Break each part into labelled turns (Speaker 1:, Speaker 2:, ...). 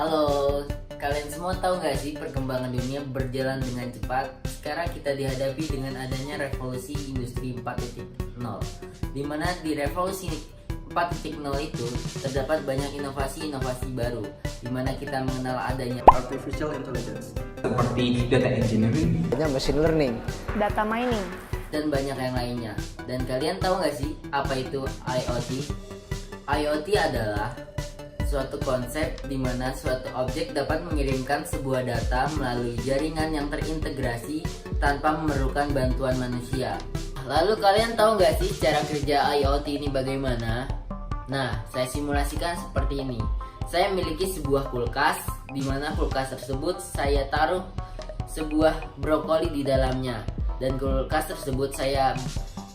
Speaker 1: Halo, kalian semua tahu nggak sih perkembangan dunia berjalan dengan cepat? Sekarang kita dihadapi dengan adanya revolusi industri 4.0, di mana di revolusi 4.0 itu terdapat banyak inovasi-inovasi baru, di mana kita mengenal adanya
Speaker 2: artificial intelligence seperti data engineering,
Speaker 3: machine learning,
Speaker 4: data mining,
Speaker 1: dan banyak yang lainnya. Dan kalian tahu nggak sih apa itu IoT? IoT adalah suatu konsep di mana suatu objek dapat mengirimkan sebuah data melalui jaringan yang terintegrasi tanpa memerlukan bantuan manusia. Lalu kalian tahu nggak sih cara kerja IoT ini bagaimana? Nah, saya simulasikan seperti ini. Saya memiliki sebuah kulkas, di mana kulkas tersebut saya taruh sebuah brokoli di dalamnya, dan kulkas tersebut saya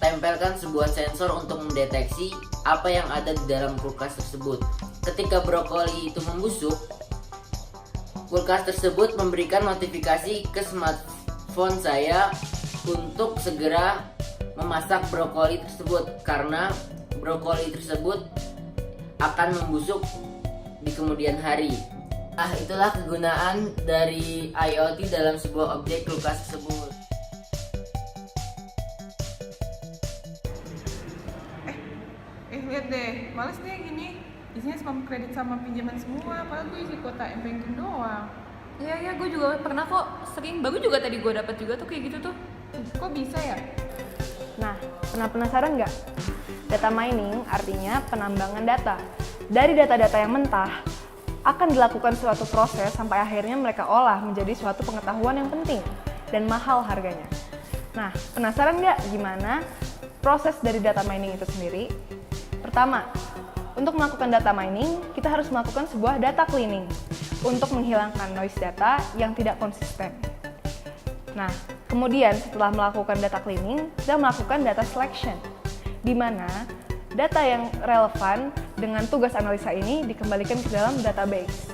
Speaker 1: tempelkan sebuah sensor untuk mendeteksi apa yang ada di dalam kulkas tersebut. Ketika brokoli itu membusuk, kulkas tersebut memberikan notifikasi ke smartphone saya untuk segera memasak brokoli tersebut, karena brokoli tersebut akan membusuk di kemudian hari. Nah, itulah kegunaan dari IoT dalam sebuah objek kulkas tersebut.
Speaker 5: Lihat deh, males deh gini. Isinya spam kredit sama pinjaman semua, padahal gue isi kuota M-Banking doang.
Speaker 4: Iya, gue juga pernah kok, sering. Bagus juga tadi gue dapat juga tuh kayak gitu tuh.
Speaker 5: Kok bisa ya?
Speaker 4: Nah, pernah penasaran nggak? Data mining artinya penambangan data. Dari data-data yang mentah, akan dilakukan suatu proses sampai akhirnya mereka olah menjadi suatu pengetahuan yang penting dan mahal harganya. Nah, penasaran nggak gimana proses dari data mining itu sendiri? Pertama, untuk melakukan data mining, kita harus melakukan sebuah data cleaning untuk menghilangkan noise data yang tidak konsisten. Nah, kemudian setelah melakukan data cleaning, kita melakukan data selection, di mana data yang relevan dengan tugas analisa ini dikembalikan ke dalam database.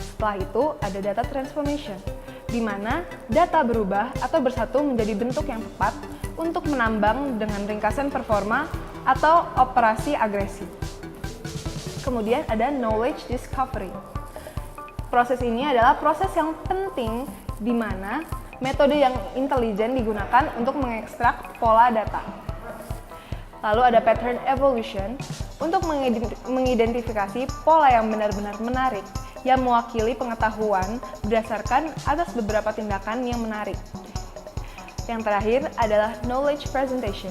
Speaker 4: Setelah itu, ada data transformation, di mana data berubah atau bersatu menjadi bentuk yang tepat untuk menambang dengan ringkasan performa atau operasi agresi. Kemudian ada knowledge discovery. Proses ini adalah proses yang penting di mana metode yang intelijen digunakan untuk mengekstrak pola data. Lalu ada pattern evolution untuk mengidentifikasi pola yang benar-benar menarik yang mewakili pengetahuan berdasarkan atas beberapa tindakan yang menarik. Yang terakhir adalah knowledge presentation,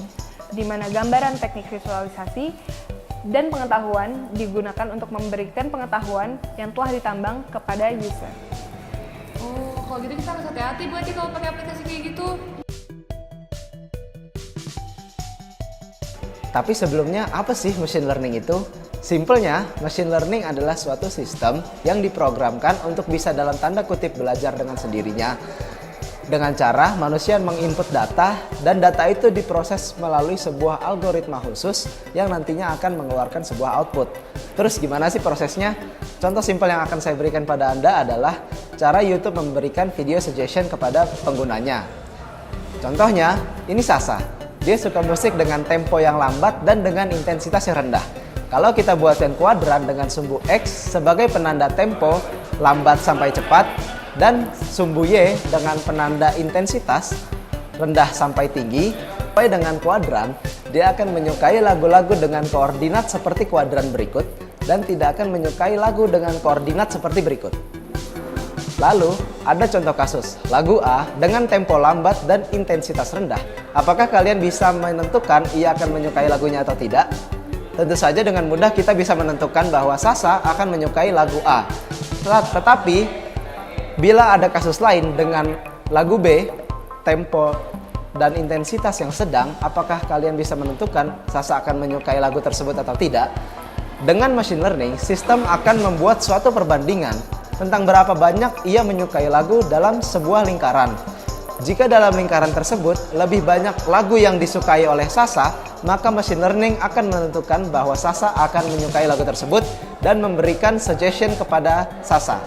Speaker 4: di mana gambaran teknik visualisasi dan pengetahuan digunakan untuk memberikan pengetahuan yang telah ditambang kepada user.
Speaker 6: Oh, kalau gitu kita harus hati-hati berarti kalau pakai aplikasi kayak gitu.
Speaker 3: Tapi sebelumnya apa sih machine learning itu? Simpelnya, machine learning adalah suatu sistem yang diprogramkan untuk bisa dalam tanda kutip belajar dengan sendirinya. Dengan cara manusia menginput data dan data itu diproses melalui sebuah algoritma khusus yang nantinya akan mengeluarkan sebuah output. Terus gimana sih prosesnya? Contoh simpel yang akan saya berikan pada Anda adalah cara YouTube memberikan video suggestion kepada penggunanya. Contohnya, ini Sasa. Dia suka musik dengan tempo yang lambat dan dengan intensitas yang rendah. Kalau kita buatkan kuadran dengan sumbu X sebagai penanda tempo, lambat sampai cepat, dan sumbu Y dengan penanda intensitas, rendah sampai tinggi, sampai dengan kuadran, dia akan menyukai lagu-lagu dengan koordinat seperti kuadran berikut, dan tidak akan menyukai lagu dengan koordinat seperti berikut. Lalu, ada contoh kasus, lagu A dengan tempo lambat dan intensitas rendah. Apakah kalian bisa menentukan ia akan menyukai lagunya atau tidak? Tentu saja dengan mudah kita bisa menentukan bahwa Sasa akan menyukai lagu A. Tetapi, bila ada kasus lain dengan lagu B, tempo dan intensitas yang sedang, apakah kalian bisa menentukan Sasa akan menyukai lagu tersebut atau tidak? Dengan machine learning, sistem akan membuat suatu perbandingan tentang berapa banyak ia menyukai lagu dalam sebuah lingkaran. Jika dalam lingkaran tersebut lebih banyak lagu yang disukai oleh Sasa, maka machine learning akan menentukan bahwa Sasa akan menyukai lagu tersebut dan memberikan suggestion kepada Sasa.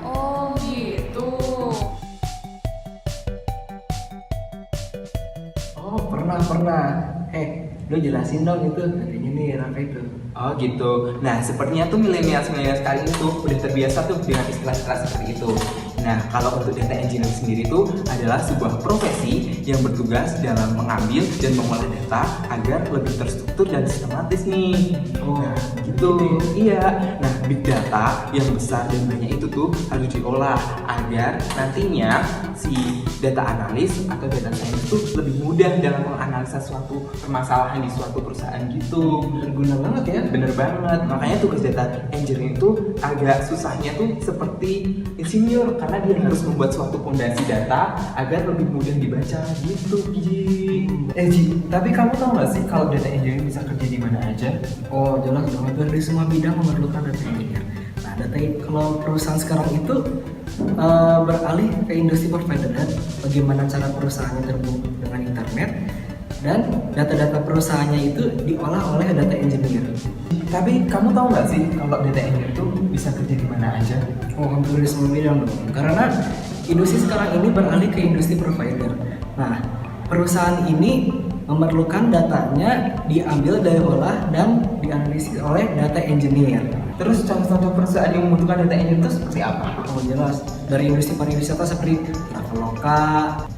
Speaker 6: Oh, gitu.
Speaker 2: oh pernah. Lo jelasin dong itu data engineer apa itu? Oh gitu. Nah sepertinya tuh milenial kali ini tuh udah terbiasa tuh dengan istilah-istilah seperti itu. Nah kalau untuk data engineer sendiri tuh adalah sebuah profesi yang bertugas dalam mengambil dan mengolah data agar lebih terstruktur dan sistematis nih. Oh gitu. Iya. Nah big data yang besar dan banyak itu tuh harus diolah agar nantinya si data analis atau data science tuh lebih mudah dalam menganalisa suatu permasalahan di suatu perusahaan gitu.
Speaker 3: Berguna banget ya.
Speaker 2: Bener banget, makanya tugas data engineering itu agak susahnya tuh seperti insinyur karena dia harus membuat suatu fondasi data agar lebih mudah dibaca gitu.
Speaker 7: Ji, tapi kamu tahu nggak sih kalau data engineering bisa kerja di mana aja?
Speaker 8: Oh jelas dong, hampir di semua bidang memerlukan data engineer. Nah kalau perusahaan sekarang itu beralih ke industri perbedaan, bagaimana cara perusahaannya terhubung dengan internet, dan data-data perusahaannya itu diolah oleh data engineer.
Speaker 2: Tapi kamu tahu nggak sih kalau data engineer itu bisa kerja di mana aja?
Speaker 8: Oh hampir di semua bidang dong, karena industri sekarang ini beralih ke industri provider. Nah perusahaan ini memerlukan datanya diambil, diolah, dan dianalisis oleh data engineer.
Speaker 2: Terus contoh-contoh perusahaan yang membutuhkan data engineer itu seperti apa?
Speaker 8: Oh jelas, dari industri pariwisata seperti Traveloka,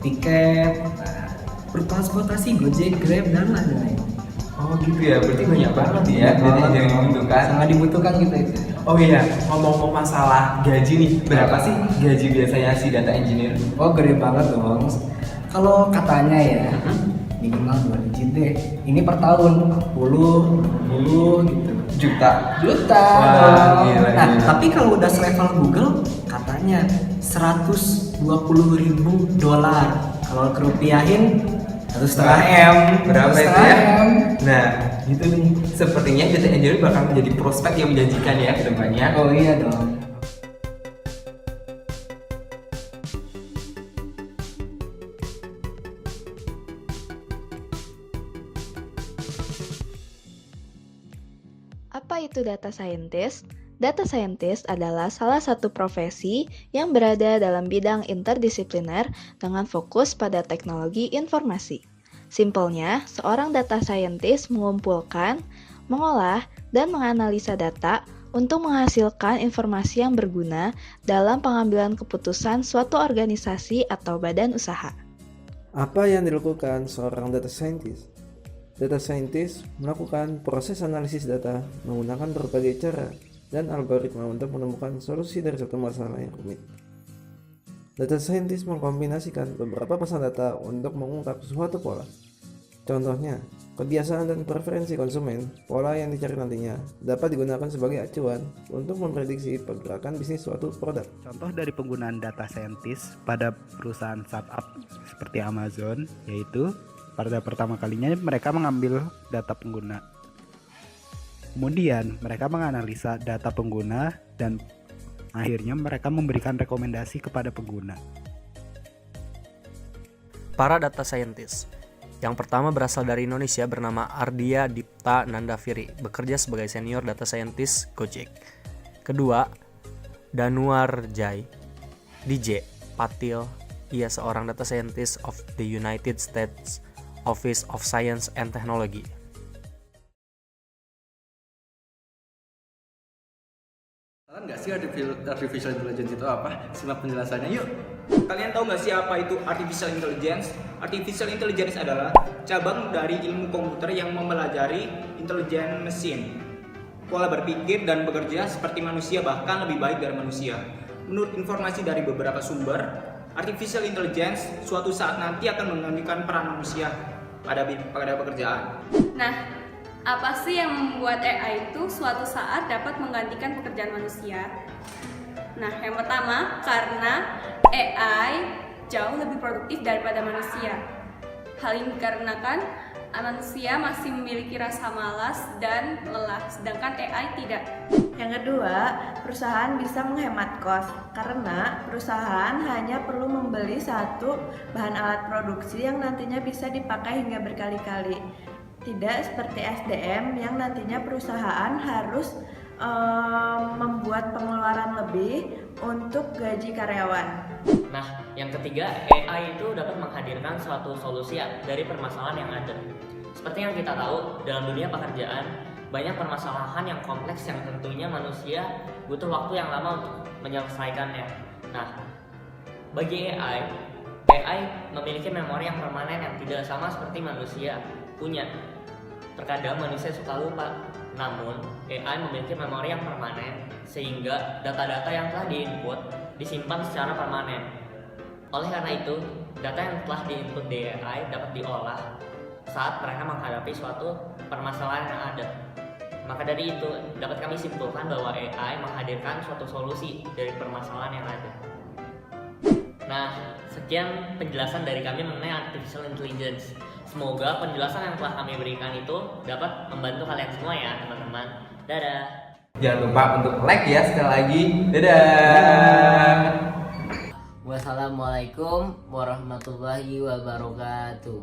Speaker 8: tiket, bertransportasi, Gojek, Grab, dan lain-lain.
Speaker 2: Oh gitu ya, berarti banyak banget ya data engineer yang dibutuhkan.
Speaker 8: Sangat dibutuhkan gitu itu.
Speaker 2: Oh iya, ngomong-ngomong masalah gaji nih, berapa sih gaji biasanya si data engineer?
Speaker 8: Oh gede banget dong. Kalau katanya ya, minimal 2 digit deh. Ini per tahun, 40, 60 gitu.
Speaker 2: Juta.
Speaker 8: Wah,
Speaker 2: Wah, gila,
Speaker 8: nah,
Speaker 2: gila.
Speaker 8: tapi kalau udah selevel Google, katanya 120.000 dolar. Kalau kerupiahin 1,5 M.
Speaker 2: Berapa itu
Speaker 8: 1,5
Speaker 2: ya?
Speaker 8: M.
Speaker 2: Nah, gitu nih. Sepertinya data engineer bakal menjadi prospek yang menjanjikan ya ke depannya.
Speaker 8: Oh iya dong.
Speaker 9: Apa itu data scientist? Data scientist adalah salah satu profesi yang berada dalam bidang interdisipliner dengan fokus pada teknologi informasi. Simpelnya, seorang data scientist mengumpulkan, mengolah, dan menganalisa data untuk menghasilkan informasi yang berguna dalam pengambilan keputusan suatu organisasi atau badan usaha.
Speaker 10: Apa yang dilakukan seorang data scientist? Data scientist melakukan proses analisis data menggunakan berbagai cara dan algoritma untuk menemukan solusi dari suatu masalah yang rumit. Data scientist mengkombinasikan beberapa pesan data untuk mengungkap suatu pola. Contohnya, kebiasaan dan preferensi konsumen, pola yang dicari nantinya dapat digunakan sebagai acuan untuk memprediksi pergerakan bisnis suatu produk.
Speaker 11: Contoh dari penggunaan data scientist pada perusahaan startup seperti Amazon, yaitu pada pertama kalinya mereka mengambil data pengguna. Kemudian mereka menganalisa data pengguna dan akhirnya mereka memberikan rekomendasi kepada pengguna.
Speaker 12: Para data scientist. Yang pertama berasal dari Indonesia bernama Ardia Dipta Nandaviri, bekerja sebagai senior data scientist Gojek. Kedua, Danuar Jai DJ Patil, ia seorang data scientist of the United States Office of Science and Technology.
Speaker 13: Kalian nggak sih artificial intelligence itu apa? Simak penjelasannya yuk.
Speaker 14: Kalian tahu nggak sih apa itu artificial intelligence? Artificial intelligence adalah cabang dari ilmu komputer yang mempelajari intelijen mesin, pola berpikir dan bekerja seperti manusia, bahkan lebih baik dari manusia. Menurut informasi dari beberapa sumber, artificial intelligence suatu saat nanti akan menggantikan peran manusia pada pekerjaan.
Speaker 6: Nah, apa sih yang membuat AI itu suatu saat dapat menggantikan pekerjaan manusia? Nah, yang pertama, karena AI jauh lebih produktif daripada manusia. Hal ini dikarenakan manusia masih memiliki rasa malas dan lelah, sedangkan AI tidak.
Speaker 15: Yang kedua, perusahaan bisa menghemat kos karena perusahaan hanya perlu membeli satu bahan alat produksi yang nantinya bisa dipakai hingga berkali-kali. Tidak seperti SDM yang nantinya perusahaan harus membuat pengeluaran lebih untuk gaji karyawan.
Speaker 16: Nah, yang ketiga, AI itu dapat menghadirkan suatu solusi dari permasalahan yang ada. Seperti yang kita tahu, dalam dunia pekerjaan, banyak permasalahan yang kompleks yang tentunya manusia butuh waktu yang lama untuk menyelesaikannya. Nah, bagi AI memiliki memori yang permanen yang tidak sama seperti manusia punya. Terkadang manusia suka lupa, namun AI memiliki memori yang permanen sehingga data-data yang telah diinput disimpan secara permanen. Oleh karena itu, data yang telah diinput di AI dapat diolah saat mereka menghadapi suatu permasalahan yang ada. Maka dari itu, dapat kami simpulkan bahwa AI menghadirkan suatu solusi dari permasalahan yang ada. Nah, sekian penjelasan dari kami mengenai artificial intelligence. Semoga penjelasan yang telah kami berikan itu dapat membantu kalian semua ya, teman-teman. Dadah.
Speaker 2: Jangan lupa untuk like ya sekali lagi. Dadah.
Speaker 1: Wassalamualaikum warahmatullahi wabarakatuh.